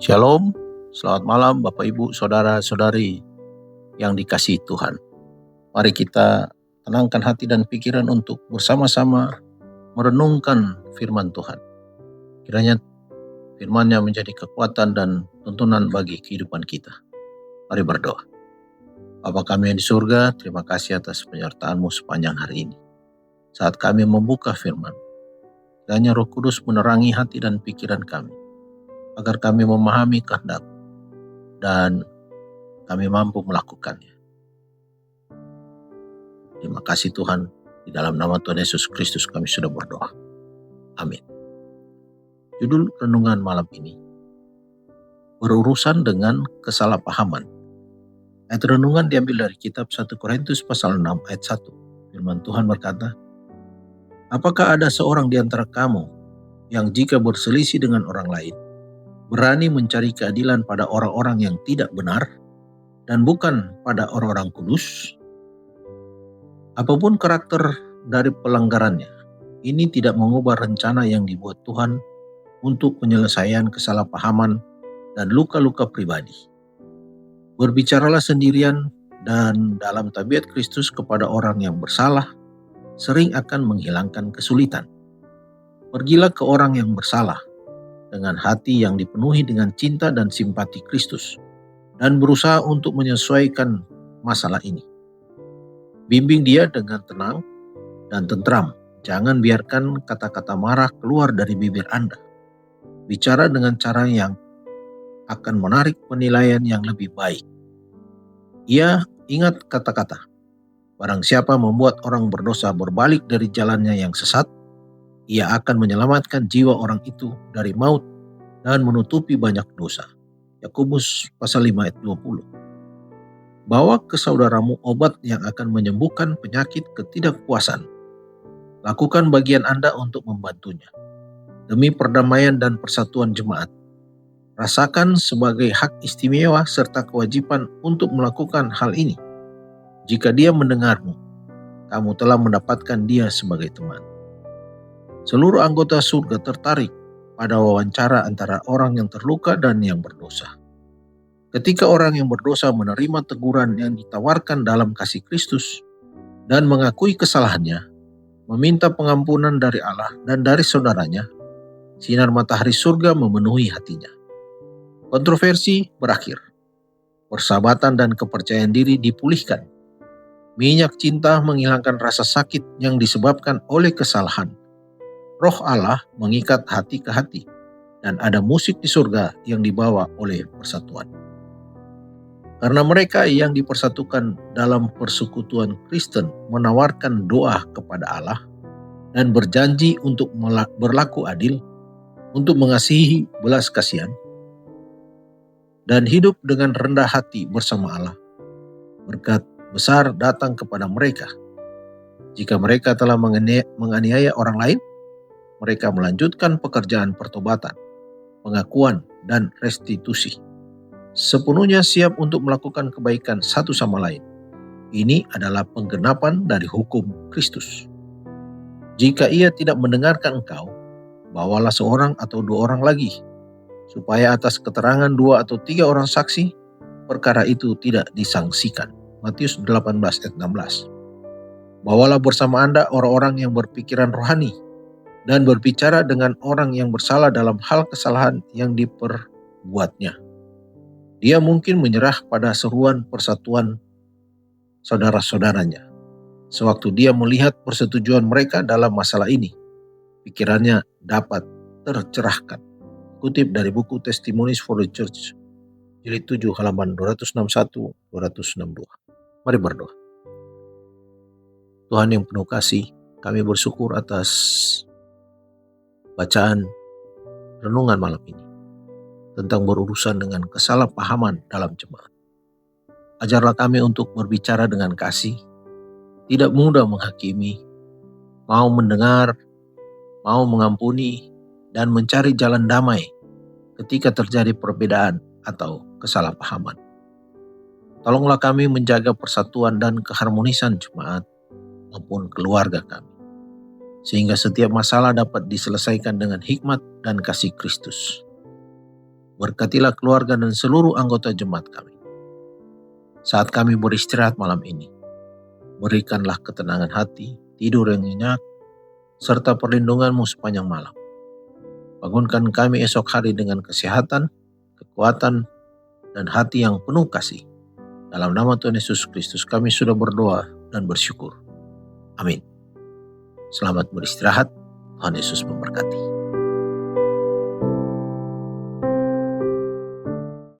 Shalom, selamat malam Bapak Ibu Saudara-saudari yang dikasihi Tuhan. Mari kita tenangkan hati dan pikiran untuk bersama-sama merenungkan firman Tuhan. Kiranya firman-Nya menjadi kekuatan dan tuntunan bagi kehidupan kita. Mari berdoa. Bapa kami yang di surga, terima kasih atas penyertaan-Mu sepanjang hari ini. Saat kami membuka firman, kiranya Roh Kudus menerangi hati dan pikiran kami, agar kami memahami kehendak dan kami mampu melakukannya. Terima kasih Tuhan, di dalam nama Tuhan Yesus Kristus kami sudah berdoa. Amin. Judul renungan malam ini, berurusan dengan kesalahpahaman. Ayat renungan diambil dari kitab 1 Korintus pasal 6 ayat 1. Firman Tuhan berkata, apakah ada seorang di antara kamu yang jika berselisih dengan orang lain, berani mencari keadilan pada orang-orang yang tidak benar dan bukan pada orang-orang kudus? Apapun karakter dari pelanggarannya, ini tidak mengubah rencana yang dibuat Tuhan untuk penyelesaian kesalahpahaman dan luka-luka pribadi. Berbicaralah sendirian dan dalam tabiat Kristus kepada orang yang bersalah sering akan menghilangkan kesulitan. Pergilah ke orang yang bersalah dengan hati yang dipenuhi dengan cinta dan simpati Kristus dan berusaha untuk menyesuaikan masalah ini. Bimbing dia dengan tenang dan tentram. Jangan biarkan kata-kata marah keluar dari bibir Anda. Bicara dengan cara yang akan menarik penilaian yang lebih baik. Ia ingat kata-kata, barang siapa membuat orang berdosa berbalik dari jalannya yang sesat, ia akan menyelamatkan jiwa orang itu dari maut dan menutupi banyak dosa. Yakobus pasal 5 ayat 20. Bawa ke saudaramu obat yang akan menyembuhkan penyakit ketidakpuasan. Lakukan bagian Anda untuk membantunya. Demi perdamaian dan persatuan jemaat. Rasakan sebagai hak istimewa serta kewajiban untuk melakukan hal ini. Jika dia mendengarmu, kamu telah mendapatkan dia sebagai teman. Seluruh anggota surga tertarik pada wawancara antara orang yang terluka dan yang berdosa. Ketika orang yang berdosa menerima teguran yang ditawarkan dalam kasih Kristus dan mengakui kesalahannya, meminta pengampunan dari Allah dan dari saudaranya, sinar matahari surga memenuhi hatinya. Kontroversi berakhir. Persahabatan dan kepercayaan diri dipulihkan. Minyak cinta menghilangkan rasa sakit yang disebabkan oleh kesalahan. Roh Allah mengikat hati ke hati, dan ada musik di surga yang dibawa oleh persatuan. Karena mereka yang dipersatukan dalam persekutuan Kristen menawarkan doa kepada Allah dan berjanji untuk berlaku adil, untuk mengasihi belas kasihan, dan hidup dengan rendah hati bersama Allah. Berkat besar datang kepada mereka. Jika mereka telah menganiaya orang lain, mereka melanjutkan pekerjaan pertobatan, pengakuan, dan restitusi. Sepenuhnya siap untuk melakukan kebaikan satu sama lain. Ini adalah penggenapan dari hukum Kristus. Jika ia tidak mendengarkan engkau, bawalah seorang atau dua orang lagi, supaya atas keterangan 2 atau 3 orang saksi, perkara itu tidak disangsikan. Matius 18 ayat 16. Bawalah bersama Anda orang-orang yang berpikiran rohani, dan berbicara dengan orang yang bersalah dalam hal kesalahan yang diperbuatnya. Dia mungkin menyerah pada seruan persatuan saudara-saudaranya. Sewaktu dia melihat persetujuan mereka dalam masalah ini, pikirannya dapat tercerahkan. Kutip dari buku Testimonies for the Church, jilid 7 halaman 261-262. Mari berdoa. Tuhan yang penuh kasih, kami bersyukur atas bacaan renungan malam ini tentang berurusan dengan kesalahpahaman dalam jemaat. Ajarlah kami untuk berbicara dengan kasih, tidak mudah menghakimi, mau mendengar, mau mengampuni, dan mencari jalan damai ketika terjadi perbedaan atau kesalahpahaman. Tolonglah kami menjaga persatuan dan keharmonisan jemaat maupun keluarga kami, sehingga setiap masalah dapat diselesaikan dengan hikmat dan kasih Kristus. Berkatilah keluarga dan seluruh anggota jemaat kami. Saat kami beristirahat malam ini, berikanlah ketenangan hati, tidur yang nyenyak, serta perlindungan-Mu sepanjang malam. Bangunkan kami esok hari dengan kesehatan, kekuatan, dan hati yang penuh kasih. Dalam nama Tuhan Yesus Kristus kami sudah berdoa dan bersyukur. Amin. Selamat beristirahat. Tuhan Yesus memberkati.